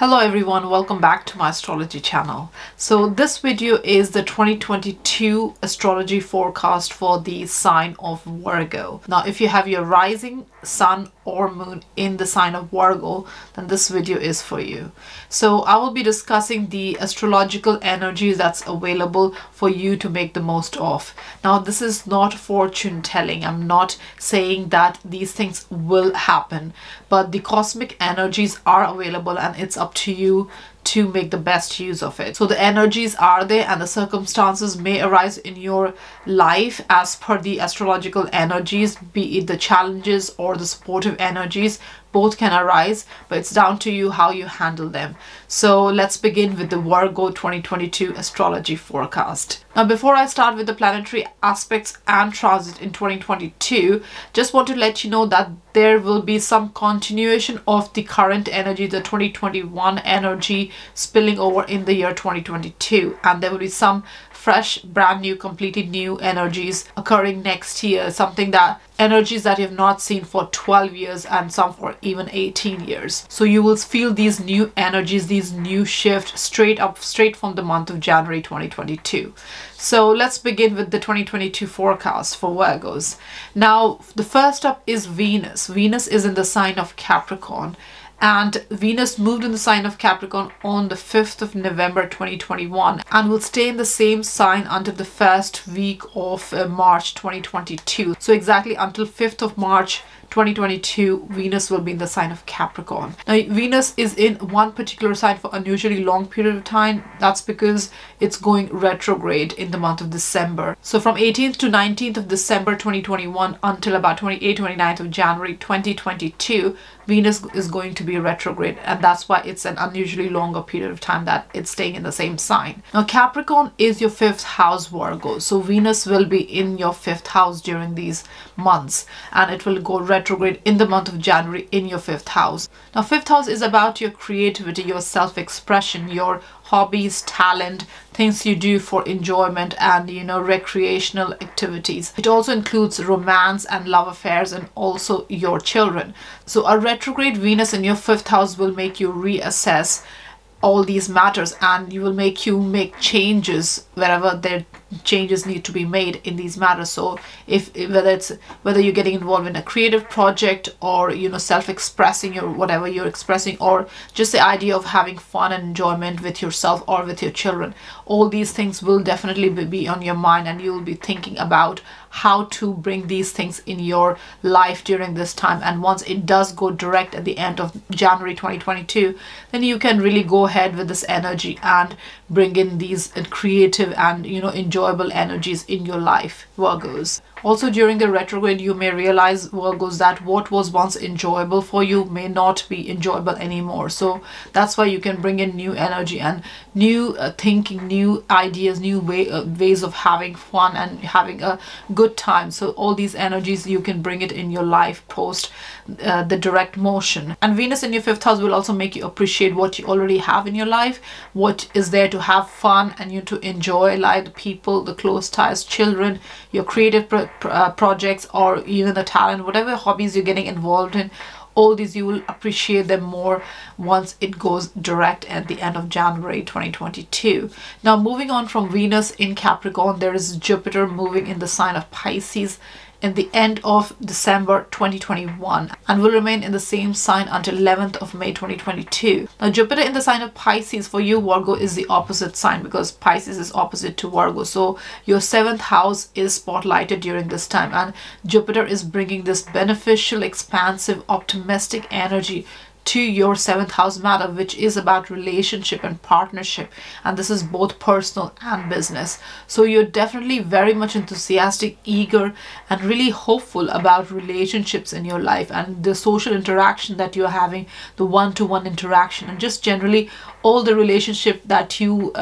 Hello everyone, welcome back to my astrology channel. So this video is the 2022 astrology forecast for the sign of Virgo. Now if you have your rising sun or moon in the sign of Virgo, then this video is for you. So I will be discussing the astrological energy that's available for you to make the most of. Now this is not fortune telling. I'm not saying that these things will happen, but the cosmic energies are available and it's up to you to make the best use of it. So the energies are there and the circumstances may arise in your life as per the astrological energies, be it the challenges or the supportive energies. Both can arise, but it's down to you how you handle them. So let's begin with the Virgo 2022 astrology forecast. Now before I start with the planetary aspects and transit in 2022, just want to let you know that there will be some continuation of the current energy, the 2021 energy spilling over in the year 2022, and there will be some fresh, brand new, completely new energies occurring next year, energies that you have not seen for 12 years and some for even 18 years. So you will feel these new energies, these new shifts straight from the month of January 2022. So let's begin with the 2022 forecast for Virgos. Now the first up is Venus. Venus is in the sign of Capricorn. And Venus moved in the sign of Capricorn on the 5th of November 2021 and will stay in the same sign until the first week of March 2022. So exactly until 5th of March 2022, Venus will be in the sign of Capricorn. Now, Venus is in one particular sign for unusually long period of time. That's because it's going retrograde in the month of December. So from 18th to 19th of December 2021 until about 29th of January 2022, Venus is going to be retrograde, and that's why it's an unusually longer period of time that it's staying in the same sign. Now Capricorn is your 5th house Virgo, so Venus will be in your 5th house during these months, and it will go retrograde in the month of January in your 5th house. Now 5th house is about your creativity, your self-expression, your hobbies, talent, things you do for enjoyment and recreational activities. It also includes romance and love affairs and also your children. So a retrograde Venus in your 5th house will make you reassess all these matters, and will make you make changes wherever there changes need to be made in these matters. So whether you're getting involved in a creative project or self-expressing or whatever you're expressing, or just the idea of having fun and enjoyment with yourself or with your children, all these things will definitely be on your mind, and you will be thinking about how to bring these things in your life during this time. And once it does go direct at the end of January 2022, then you can really go ahead with this energy and bring in these creative and enjoyable energies in your life, Virgos. Also during the retrograde, you may realize, Virgos, that what was once enjoyable for you may not be enjoyable anymore. So that's why you can bring in new energy and new thinking, new ideas, new ways of having fun and having a good time. So all these energies, you can bring it in your life post the direct motion. And Venus in your 5th house will also make you appreciate what you already have in your life, what is there to have fun and to enjoy, like the people, the close ties, children, your creative projects, or even the talent, whatever hobbies you're getting involved in. All these, you will appreciate them more once it goes direct at the end of January 2022. Now moving on from Venus in Capricorn, there is Jupiter moving in the sign of Pisces in the end of December 2021 and will remain in the same sign until 11th of May 2022. Now Jupiter in the sign of Pisces for you, Virgo, is the opposite sign because Pisces is opposite to Virgo. So your 7th house is spotlighted during this time, and Jupiter is bringing this beneficial, expansive, optimistic energy to your 7th house matter, which is about relationship and partnership, and this is both personal and business. So you're definitely very much enthusiastic, eager, and really hopeful about relationships in your life and the social interaction that you're having, the one-to-one interaction, and just generally all the relationship that you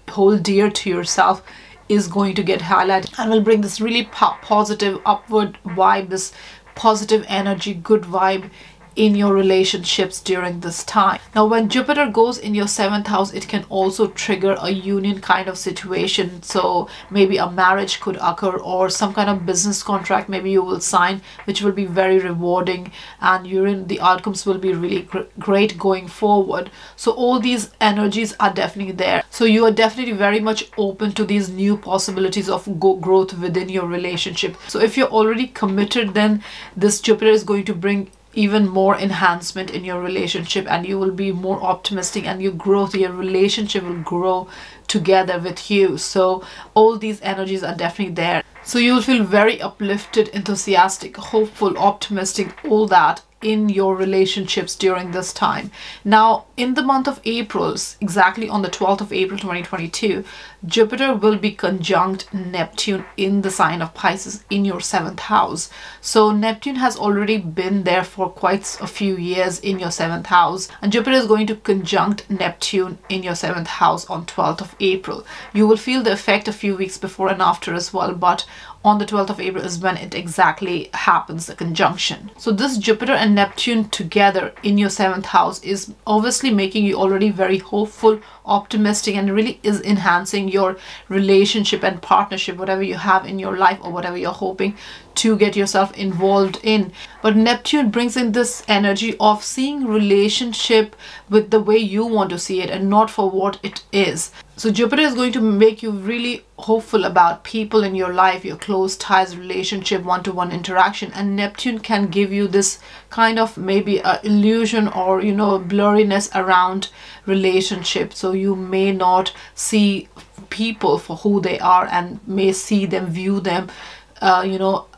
hold dear to yourself is going to get highlighted and will bring this really positive upward vibe, this positive energy, good vibe in your relationships during this time. Now, when Jupiter goes in your 7th house, it can also trigger a union kind of situation. So maybe a marriage could occur, or some kind of business contract maybe you will sign, which will be very rewarding, and the outcomes will be really great going forward. So all these energies are definitely there. So you are definitely very much open to these new possibilities of growth within your relationship. So if you're already committed, then this Jupiter is going to bring even more enhancement in your relationship, and you will be more optimistic, and your relationship will grow together with you. So all these energies are definitely there. So you will feel very uplifted, enthusiastic, hopeful, optimistic, all that in your relationships during this time. Now, in the month of April, exactly on the 12th of April 2022, Jupiter will be conjunct Neptune in the sign of Pisces in your 7th house. So Neptune has already been there for quite a few years in your 7th house, and Jupiter is going to conjunct Neptune in your 7th house on 12th of April. You will feel the effect a few weeks before and after as well, but on the 12th of April is when it exactly happens, the conjunction. So this Jupiter and Neptune together in your 7th house is obviously making you already very hopeful, optimistic, and really is enhancing your relationship and partnership, whatever you have in your life or whatever you're hoping to get yourself involved in. But Neptune brings in this energy of seeing relationship with the way you want to see it and not for what it is. So Jupiter is going to make you really hopeful about people in your life, your close ties, relationship, one-to-one interaction, and Neptune can give you this kind of maybe a illusion or blurriness around relationship. So you may not see people for who they are, and may view them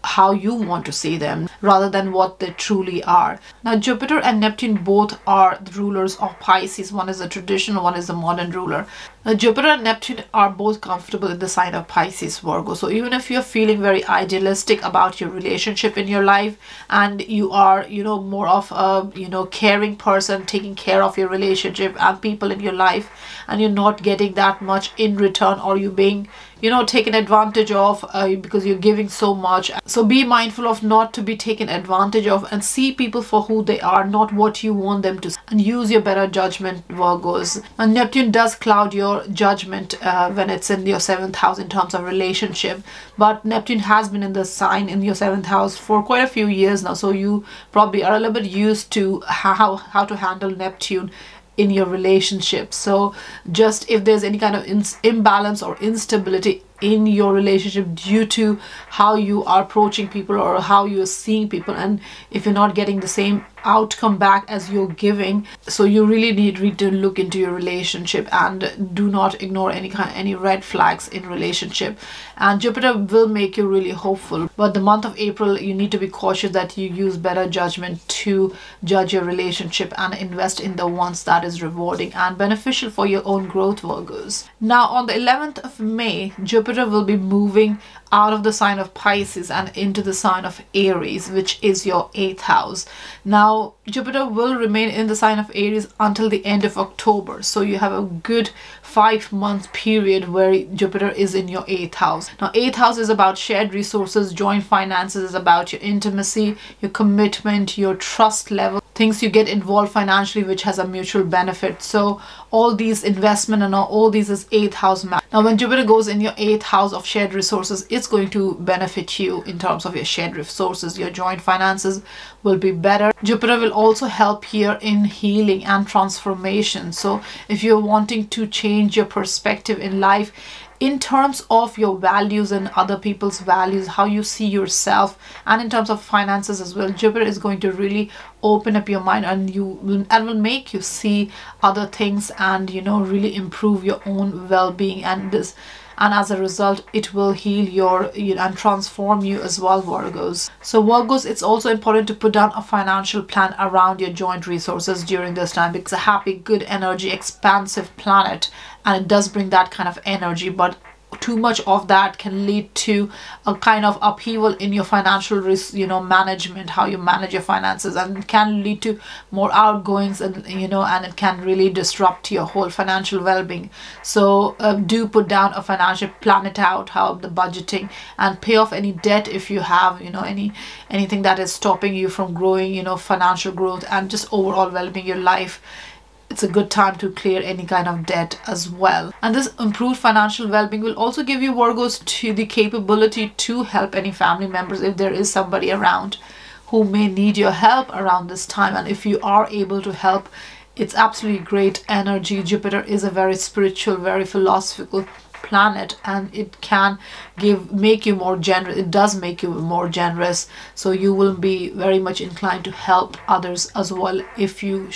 how you want to see them rather than what they truly are. Now, Jupiter and Neptune both are the rulers of Pisces. One is a traditional, one is the modern ruler. Now, Jupiter and Neptune are both comfortable in the sign of Pisces, Virgo. So even if you're feeling very idealistic about your relationship in your life, and you are more of a caring person, taking care of your relationship and people in your life, and you're not getting that much in return, or you being taken advantage of because you're giving so much. So be mindful of not to be taken advantage of, and see people for who they are, not what you want them to see, and use your better judgment, Virgos. And Neptune does cloud your judgment when it's in your 7th house in terms of relationship, but Neptune has been in the sign in your 7th house for quite a few years now, so you probably are a little bit used to how to handle Neptune in your relationship. So just if there's any kind of imbalance or instability in your relationship due to how you are approaching people or how you're seeing people, and if you're not getting the same outcome back as you're giving, so you really need to look into your relationship and do not ignore any red flags in relationship. And Jupiter will make you really hopeful, but the month of April you need to be cautious that you use better judgment to judge your relationship and invest in the ones that is rewarding and beneficial for your own growth, Virgos. Now, on the 11th of May, Jupiter will be moving out of the sign of Pisces and into the sign of Aries, which is your 8th house. Now, Jupiter will remain in the sign of Aries until the end of October. So you have a good 5-month period where Jupiter is in your 8th house. Now, 8th house is about shared resources, joint finances, is about your intimacy, your commitment, your trust level, things you get involved financially which has a mutual benefit. So all these investment and all these is 8th house map. Now, when Jupiter goes in your 8th house of shared resources, it's going to benefit you in terms of your shared resources. Your joint finances will be better. Jupiter will also help here in healing and transformation. So if you're wanting to change your perspective in life in terms of your values and other people's values, how you see yourself, and in terms of finances as well, Jupiter is going to really open up your mind, and will make you see other things and really improve your own well-being, and as a result it will heal your and transform you as well, Virgos. So Virgos, it's also important to put down a financial plan around your joint resources during this time, because a happy, good energy, expansive planet, and it does bring that kind of energy, but too much of that can lead to a kind of upheaval in your financial risk, management, how you manage your finances, and it can lead to more outgoings, and and it can really disrupt your whole financial well-being. So do put down a financial, plan it out, how the budgeting, and pay off any debt if you have anything that is stopping you from growing, financial growth and just overall well-being your life. It's a good time to clear any kind of debt as well. And this improved financial well-being will also give you, Virgos, to the capability to help any family members if there is somebody around who may need your help around this time. And if you are able to help, it's absolutely great energy. Jupiter is a very spiritual, very philosophical planet, and it can make you more generous. It does make you more generous, so you will be very much inclined to help others as well, if you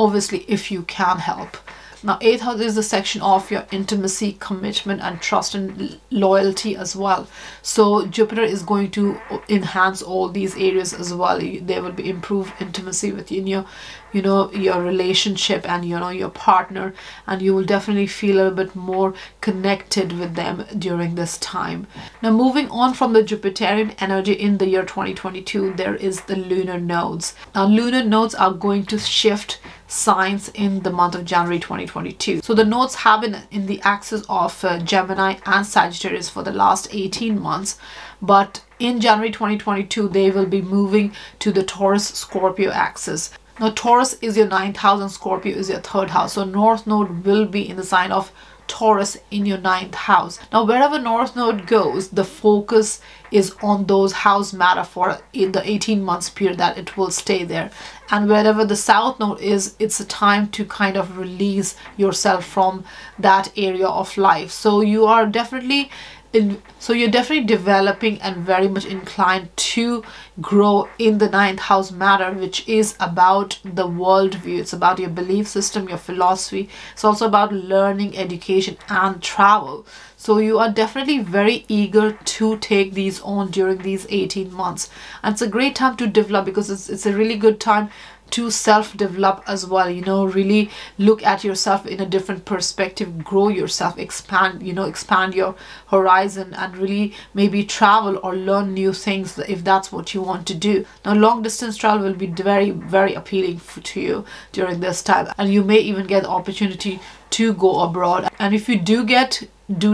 obviously if you can help. Now, 8th house is the section of your intimacy, commitment, and trust and loyalty as well. So Jupiter is going to enhance all these areas as well. There will be improved intimacy within your relationship and your partner, and you will definitely feel a bit more connected with them during this time. Now, moving on from the Jupiterian energy in the year 2022, there is the lunar nodes. Now, lunar nodes are going to shift signs in the month of January 2022. So the nodes have been in the axis of Gemini and Sagittarius for the last 18 months, but in January 2022 they will be moving to the Taurus Scorpio axis. Now, Taurus is your 9th house and Scorpio is your 3rd house, so North Node will be in the sign of Taurus in your 9th house. Now, wherever North Node goes, the focus is on those house matter for in the 18 months period that it will stay there. And wherever the South Node is, it's a time to kind of release yourself from that area of life. So you're definitely developing and very much inclined to grow in the 9th house matter, which is about the worldview. It's about your belief system, your philosophy. It's also about learning, education, and travel. So you are definitely very eager to take these on during these 18 months. And it's a great time to develop, because it's a really good time to self-develop as well, really look at yourself in a different perspective, grow yourself, expand your horizon, and really maybe travel or learn new things if that's what you want to do. Now, long distance travel will be very, very appealing to you during this time, and you may even get the opportunity to go abroad. And if you do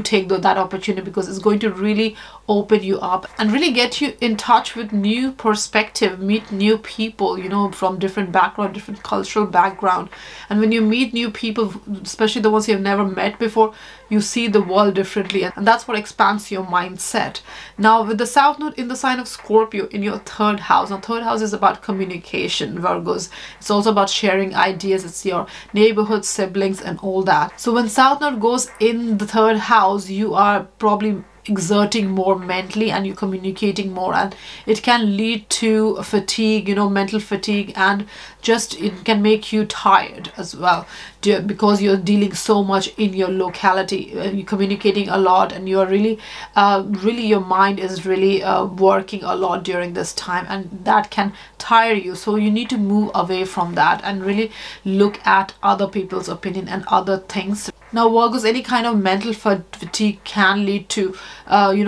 take that opportunity, because it's going to really open you up and really get you in touch with new perspective, meet new people, from different background, different cultural background. And when you meet new people, especially the ones you have never met before, you see the world differently, and that's what expands your mindset. Now, with the South Node in the sign of Scorpio in your 3rd house. Now, 3rd house is about communication, Virgos. It's also about sharing ideas. It's your neighborhood, siblings, and all that. So when South Node goes in the 3rd house, you are probably exerting more mentally, and you're communicating more, and it can lead to fatigue, mental fatigue, and just it can make you tired as well, because you're dealing so much in your locality. You're communicating a lot, and you're really your mind is really working a lot during this time, and that can tire you. So you need to move away from that and really look at other people's opinion and other things. Now, Virgos, any kind of mental fatigue can lead to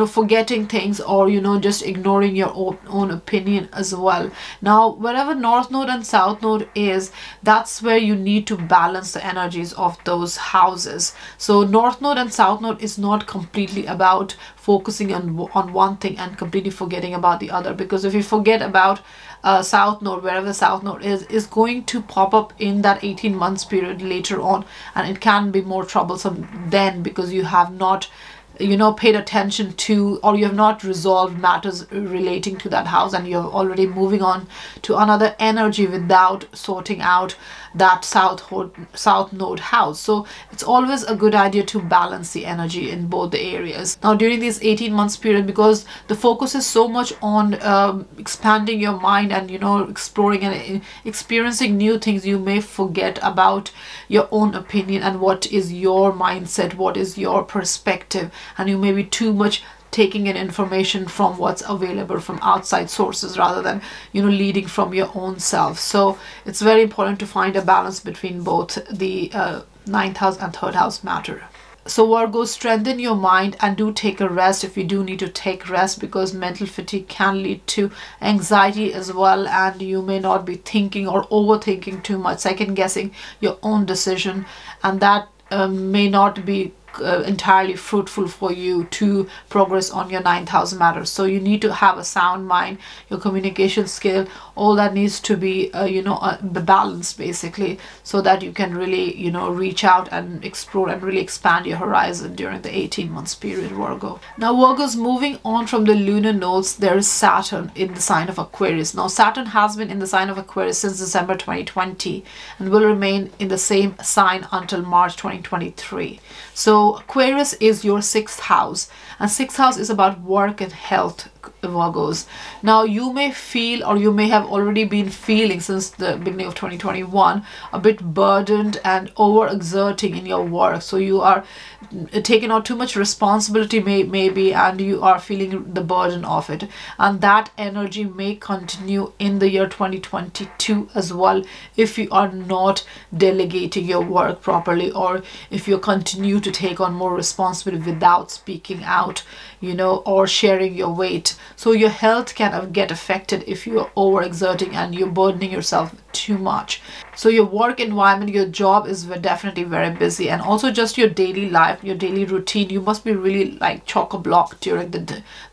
forgetting things, or just ignoring your own opinion as well. Now, wherever North Node and South Node is, that's where you need to balance the energies of those houses. So North Node and South Node is not completely about focusing on one thing and completely forgetting about the other, because if you forget about South Node, wherever South Node is going to pop up in that 18 months period later on, and it can be more troublesome then, because you have not paid attention to, or you have not resolved matters relating to that house, and you're already moving on to another energy without sorting out that South Node house. So it's always a good idea to balance the energy in both the areas. Now, during this 18 months period, because the focus is so much on expanding your mind and exploring and experiencing new things, you may forget about your own opinion and what is your mindset, what is your perspective, and you may be too much taking in information from what's available from outside sources rather than leading from your own self. So it's very important to find a balance between both the 9th house and 3rd house matter. So Virgo, strengthen your mind and do take a rest if you do need to take rest, because mental fatigue can lead to anxiety as well, and you may not be thinking or overthinking too much, second guessing your own decision, and that may not be entirely fruitful for you to progress on your 9th house matters. So you need to have a sound mind, your communication skill, all that needs to be balanced basically, so that you can really reach out and explore and really expand your horizon during the 18 months period, Virgo. Now Virgos, moving on from the lunar nodes, there is Saturn in the sign of Aquarius. Now Saturn has been in the sign of Aquarius since December 2020 and will remain in the same sign until March 2023. So Aquarius is your 6th house, and 6th house is about work and health, Virgos. Now you may feel, or you may have already been feeling since the beginning of 2021, a bit burdened and overexerting in your work. So you are taking on too much responsibility maybe, and you are feeling the burden of it, and that energy may continue in the year 2022 as well if you are not delegating your work properly, or if you continue to take on more responsibility without speaking out, or sharing your weight. So your health can get affected if you are overexerting and you're burdening yourself too much. So your work environment, your job is definitely very busy, and also just your daily life, your daily routine, you must be really like chock-a-block during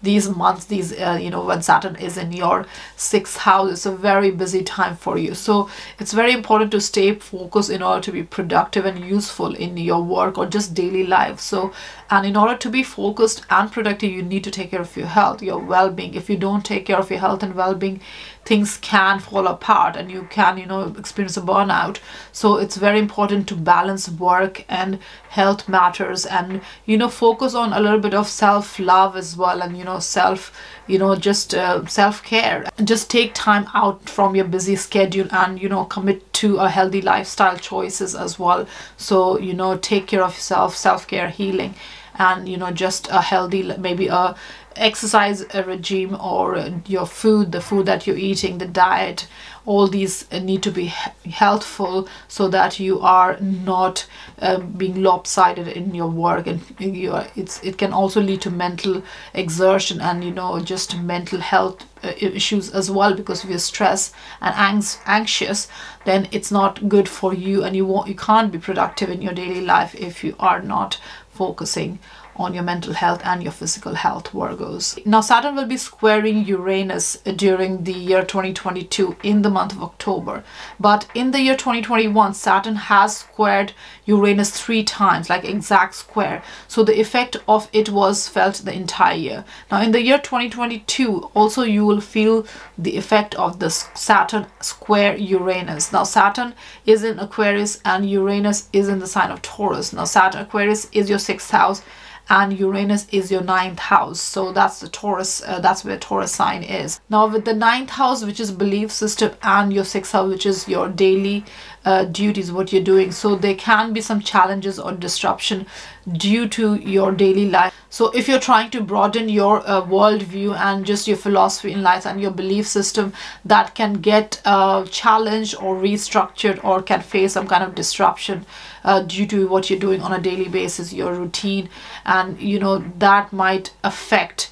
these months, when Saturn is in your 6th house. It's a very busy time for you. So it's very important to stay focused in order to be productive and useful in your work or just daily life. So, and in order to be focused and productive, you need to take care of your health, your well-being. If you don't take care of your health and well-being, things can fall apart and you can experience a burnout. So it's very important to balance work and health matters, and focus on a little bit of self-love as well, and self-care. Just take time out from your busy schedule and commit to a healthy lifestyle choices as well. So take care of yourself, self-care, healing, and just a healthy, maybe a exercise regime, or your food, the food that you're eating, the diet, all these need to be healthful, so that you are not being lopsided in your work, and it can also lead to mental exertion and just mental health issues as well, because if you're stressed and anxious, then it's not good for you, and you can't be productive in your daily life if you are not focusing on your mental health and your physical health, Virgos. Now Saturn will be squaring Uranus during the year 2022 in the month of October, but in the year 2021 Saturn has squared Uranus 3 times, like exact square, so the effect of it was felt the entire year. Now in the year 2022 also you will feel the effect of the Saturn square Uranus. Now Saturn is in Aquarius and Uranus is in the sign of Taurus. Now Saturn Aquarius is your 6th house and Uranus is your 9th house, so that's the Taurus, that's where Taurus sign is. Now with the 9th house, which is belief system, and your 6th house, which is your daily duties, what you're doing, so there can be some challenges or disruption due to your daily life. So if you're trying to broaden your worldview and just your philosophy in life and your belief system, that can get challenged or restructured, or can face some kind of disruption due to what you're doing on a daily basis, your routine, and that might affect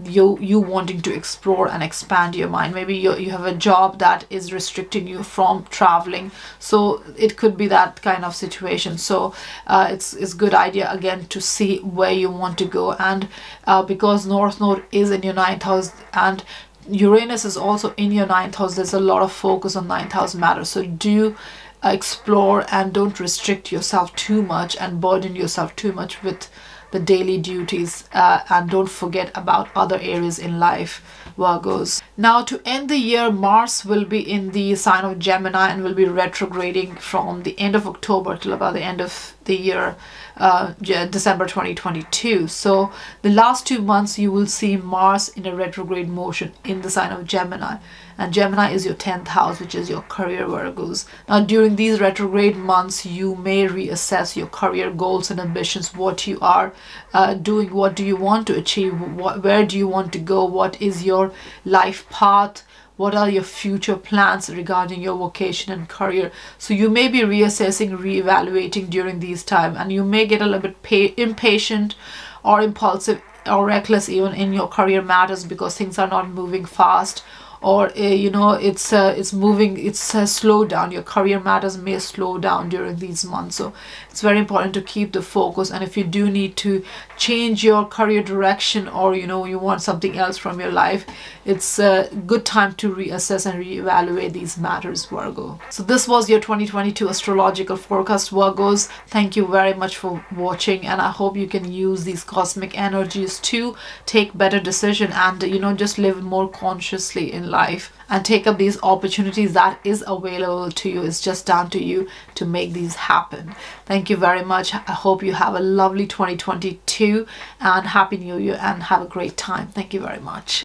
you wanting to explore and expand your mind. Maybe you have a job that is restricting you from traveling, so it could be that kind of situation. So it's good idea again to see where you want to go, and because North Node is in your 9th house and Uranus is also in your 9th house, there's a lot of focus on 9th house matters. So do explore and don't restrict yourself too much and burden yourself too much with the daily duties, and don't forget about other areas in life, Virgos. Now to end the year, Mars will be in the sign of Gemini and will be retrograding from the end of October till about the end of the year, December 2022. So the last 2 months you will see Mars in a retrograde motion in the sign of Gemini, and Gemini is your 10th house, which is your career, Virgos. Now during these retrograde months you may reassess your career goals and ambitions, what you are doing, what do you want to achieve, where do you want to go, what is your life path, what are your future plans regarding your vocation and career. So you may be reassessing, reevaluating during these time, and you may get a little bit impatient or impulsive or reckless even in your career matters because things are not moving fast, or you know, it's moving, it's slowed down. Your career matters may slow down during these months, so it's very important to keep the focus. And if you do need to change your career direction, or you know, you want something else from your life, it's a good time to reassess and reevaluate these matters, Virgo. So this was your 2022 astrological forecast, Virgos. Thank you very much for watching, and I hope you can use these cosmic energies to take better decision and, you know, just live more consciously in life and take up these opportunities that is available to you. It's just down to you to make these happen. Thank you very much. I hope you have a lovely 2022 and Happy New Year, and have a great time. Thank you very much.